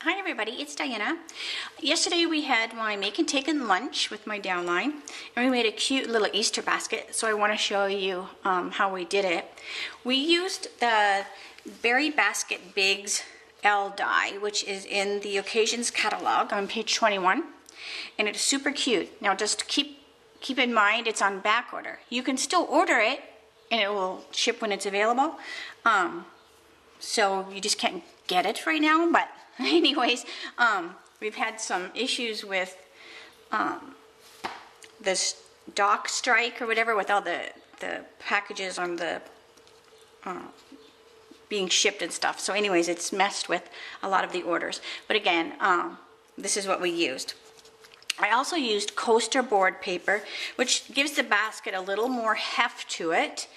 Hi everybody, it's Diana. Yesterday we had my make and take and lunch with my downline, and we made a cute little Easter basket, so I want to show you how we did it. We used the Berry Basket Bigs L die, which is in the Occasions catalog on page 21, and it's super cute. Now just keep in mind it's on back order. You can still order it and it will ship when it's available, so you just can't get it right now, but anyways, we've had some issues with this dock strike or whatever, with all the packages on the being shipped and stuff. So anyways, it's messed with a lot of the orders. But again, this is what we used. I also used coaster board paper, which gives the basket a little more heft to it.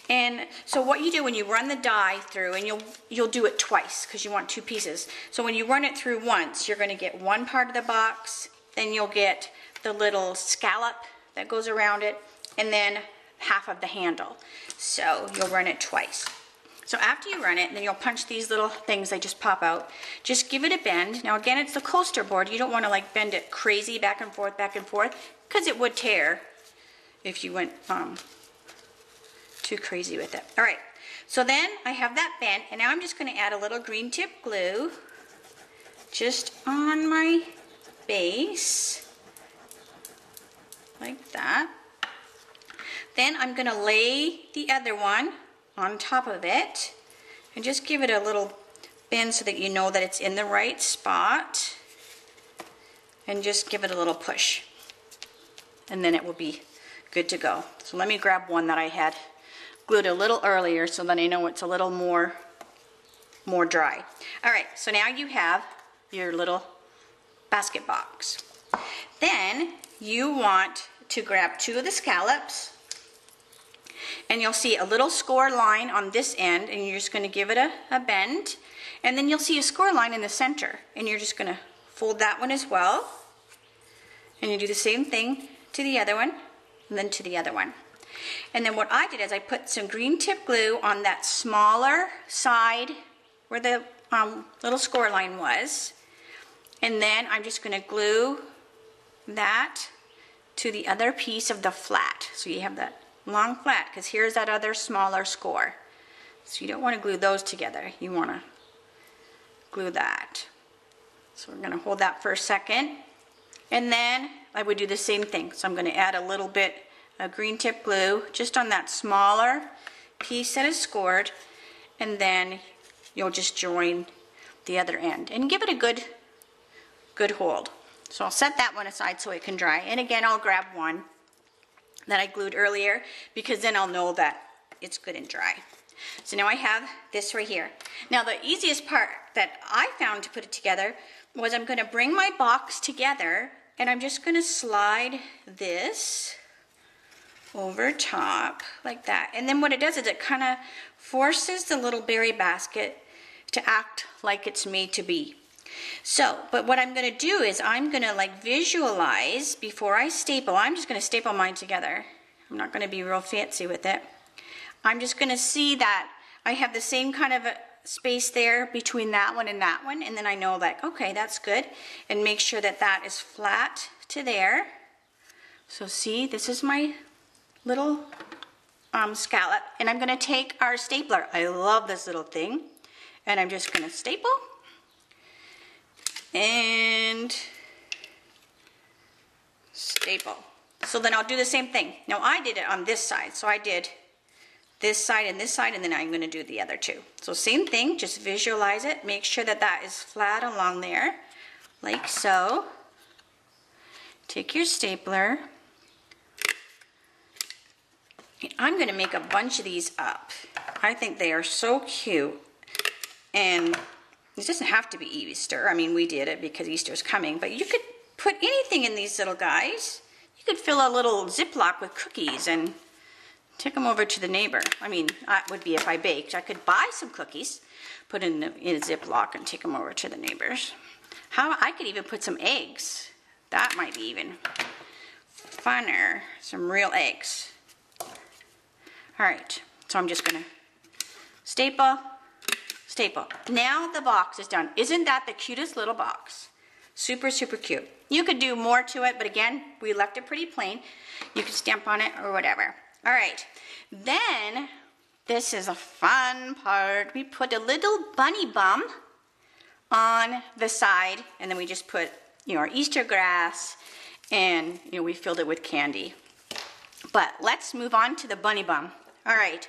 And so what you do when you run the die through, and you'll do it twice because you want two pieces. So when you run it through once, you're going to get one part of the box, then you'll get the little scallop that goes around it, and then half of the handle. So you'll run it twice. So after you run it, then you'll punch these little things, they just pop out. Just give it a bend. Now again, it's the coaster board. You don't want to like bend it crazy back and forth, because it would tear if you went too crazy with it. All right, so then I have that bent, and now I'm just going to add a little green tip glue just on my base, like that. Then I'm going to lay the other one on top of it and just give it a little bend so that you know that it's in the right spot, and just give it a little push, and then it will be good to go. So let me grab one that I had glued a little earlier so that I know it's a little more dry. All right, so now you have your little basket box. Then you want to grab two of the scallops, and you'll see a little score line on this end, and you're just going to give it a bend, and then you'll see a score line in the center, and you're just going to fold that one as well, and you do the same thing to the other one, and then to the other one. And then what I did is I put some green tip glue on that smaller side where the little score line was, and then I'm just going to glue that to the other piece of the flat, so you have that long flat, because here's that other smaller score. So you don't want to glue those together, you want to glue that. So we're going to hold that for a second, and then I would do the same thing. So I'm going to add a little bit of green tip glue just on that smaller piece that is scored, and then you'll just join the other end and give it a good hold. So I'll set that one aside so it can dry, and again I'll grab one that I glued earlier, because then I'll know that it's good and dry. So now I have this right here. Now the easiest part that I found to put it together was I'm going to bring my box together, and I'm just going to slide this over top like that. And then what it does is it kind of forces the little berry basket to act like it's made to be. So, but what I'm going to do is I'm going to like visualize before I staple. I'm just going to staple mine together. I'm not going to be real fancy with it. I'm just going to see that I have the same kind of a space there between that one, and then I know like, okay, that's good, and make sure that that is flat to there. So see, this is my little scallop, and I'm going to take our stapler. I love this little thing, and I'm just going to staple and staple. So then I'll do the same thing. Now I did it on this side, so I did this side, and then I'm going to do the other two. So same thing, just visualize it, make sure that that is flat along there, like so. Take your stapler. I'm going to make a bunch of these up. I think they are so cute, and it doesn't have to be Easter. I mean, we did it because Easter's coming, but you could put anything in these little guys. You could fill a little Ziploc with cookies and take them over to the neighbor. I mean, that would be if I baked. I could buy some cookies, put in a Ziploc, and take them over to the neighbors. I could even put some eggs. That might be even funner. Some real eggs. All right, so I'm just gonna staple, staple. Now the box is done. Isn't that the cutest little box? Super, super cute. You could do more to it, but again, we left it pretty plain. You could stamp on it or whatever. All right, then this is a fun part. We put a little bunny bum on the side, and then we just put, you know, our Easter grass, and, you know, we filled it with candy. But let's move on to the bunny bum. All right,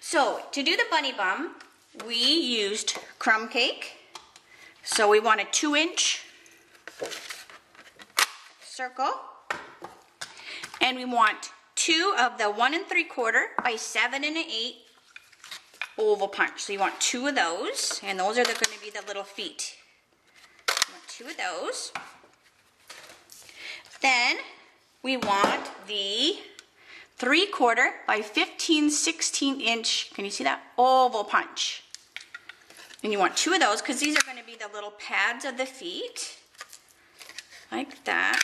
so to do the bunny bum, we used crumb cake. So we want a 2-inch circle, and we want 2 of the 1 3/4 by 7 1/8 oval punch. So you want 2 of those, and those are going to be the little feet. You want 2 of those. Then we want the 3/4 by 15/16 inch. Can you see that? Oval punch. And you want 2 of those because these are going to be the little pads of the feet. Like that.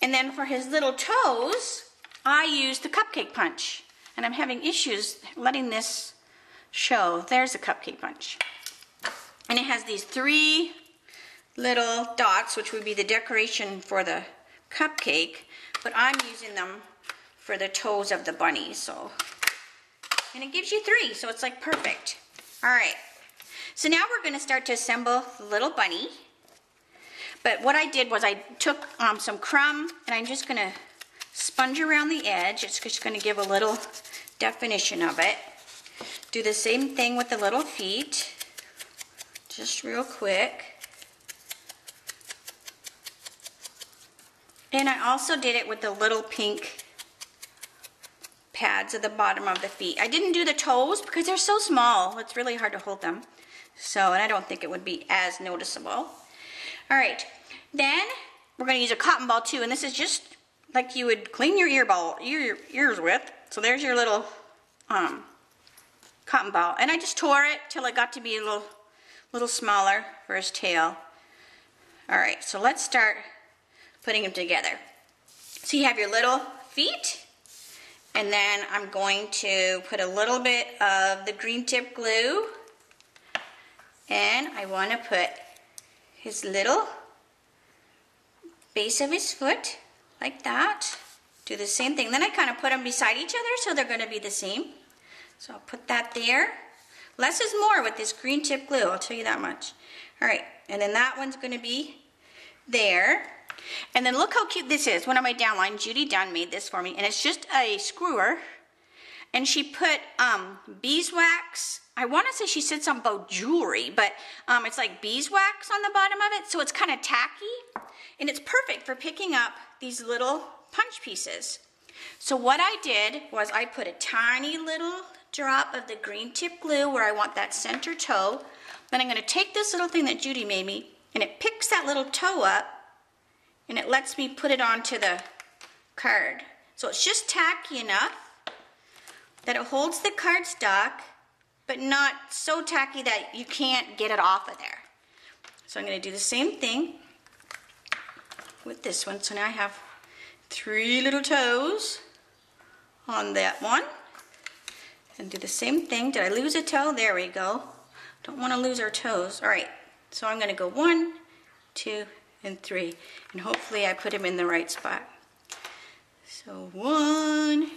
And then for his little toes, I used the cupcake punch. And I'm having issues letting this show. There's the cupcake punch. And it has these 3 little dots, which would be the decoration for the cupcake, but I'm using them for the toes of the bunny. So, and it gives you 3, so it's like perfect. All right, so now we're going to start to assemble the little bunny. But what I did was I took some crumb, and I'm just going to sponge around the edge. It's just going to give a little definition of it. Do the same thing with the little feet, just real quick. And I also did it with the little pink pads at the bottom of the feet. I didn't do the toes because they're so small. It's really hard to hold them. So, and I don't think it would be as noticeable. All right, then we're going to use a cotton ball too, and this is just like you would clean your ears with. So there's your little cotton ball, and I just tore it till it got to be a little smaller for his tail. All right, so let's start putting them together. So you have your little feet, and then I'm going to put a little bit of the green tip glue, and I want to put his little base of his foot like that. Do the same thing. Then I kind of put them beside each other so they're going to be the same. So I'll put that there. Less is more with this green tip glue, I'll tell you that much. All right, and then that one's going to be there. And then look how cute this is. One of my downline, Judy Dunn, made this for me, and it's just a screwer. And she put beeswax. I want to say she said something about jewelry, but it's like beeswax on the bottom of it, so it's kind of tacky, and it's perfect for picking up these little punch pieces. So what I did was I put a tiny little drop of the green tip glue where I want that center toe. Then I'm going to take this little thing that Judy made me, and it picks that little toe up, and it lets me put it onto the card. So it's just tacky enough that it holds the cardstock, but not so tacky that you can't get it off of there. So I'm going to do the same thing with this one. So now I have 3 little toes on that one. And do the same thing. Did I lose a toe? There we go. Don't want to lose our toes. All right, so I'm going to go 1, 2, and 3. And hopefully I put them in the right spot. So 1,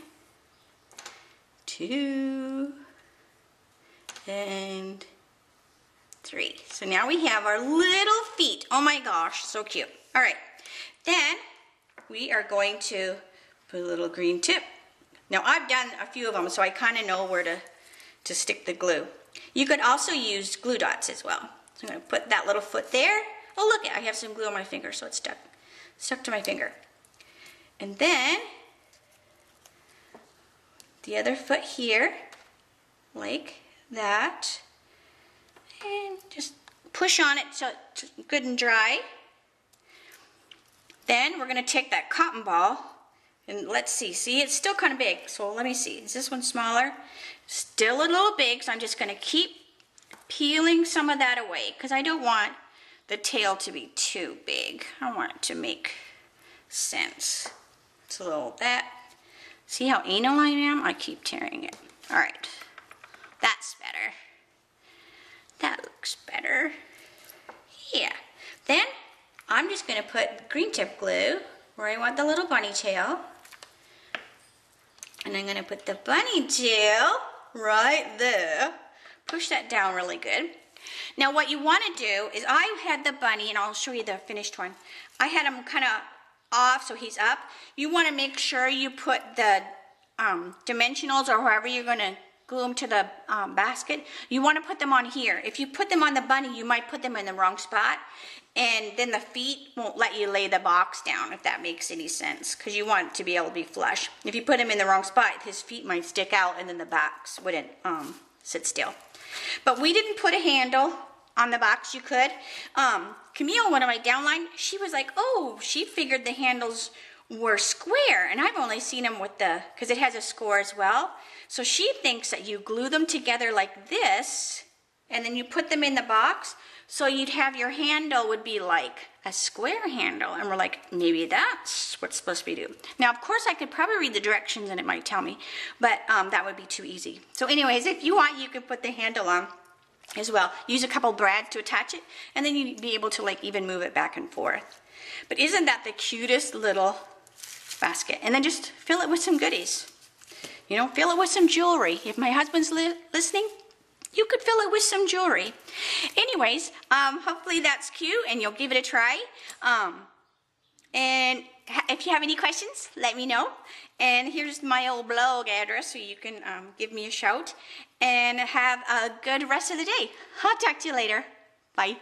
2, and 3. So now we have our little feet. Oh my gosh, so cute. All right, then we are going to put a little green tip. Now I've done a few of them, so I kind of know where to stick the glue. You could also use glue dots as well. So I'm going to put that little foot there. Oh look, I have some glue on my finger, so it's stuck to my finger. And then the other foot here, like that, and just push on it so it's good and dry. Then we're going to take that cotton ball and let's see, it's still kind of big, so let me see, is this one smaller? Still a little big, so I'm just going to keep peeling some of that away because I don't want the tail to be too big. I want it to make sense. It's a little that. See how anal I am? I keep tearing it. All right. That's better. That looks better. Yeah. Then I'm just going to put green tip glue where I want the little bunny tail. And I'm going to put the bunny tail right there. Push that down really good. Now what you want to do is, I had the bunny, and I'll show you the finished one. I had him kind of off so he's up. You want to make sure you put the dimensionals, or however you're going to glue them to the basket, you want to put them on here. If you put them on the bunny, you might put them in the wrong spot, and then the feet won't let you lay the box down, if that makes any sense, because you want it to be able to be flush. If you put him in the wrong spot, his feet might stick out and then the box wouldn't sit still. But we didn't put a handle on the box. You could. Camille, one of my downline, she was like, oh, she figured the handles were square, and I've only seen them with the, because it has a score as well. So she thinks that you glue them together like this, and then you put them in the box, so you'd have your handle would be like a square handle. And we're like, maybe that's what's supposed to be do. Now, of course, I could probably read the directions and it might tell me, but that would be too easy. So anyways, if you want, you could put the handle on as well. Use a couple brads to attach it, and then you'd be able to like even move it back and forth. But isn't that the cutest little basket? And then just fill it with some goodies. You know, fill it with some jewelry. If my husband's listening, you could fill it with some jewelry. Anyways, hopefully that's cute and you'll give it a try. And if you have any questions, let me know. And here's my old blog address, so you can give me a shout. And have a good rest of the day. I'll talk to you later. Bye.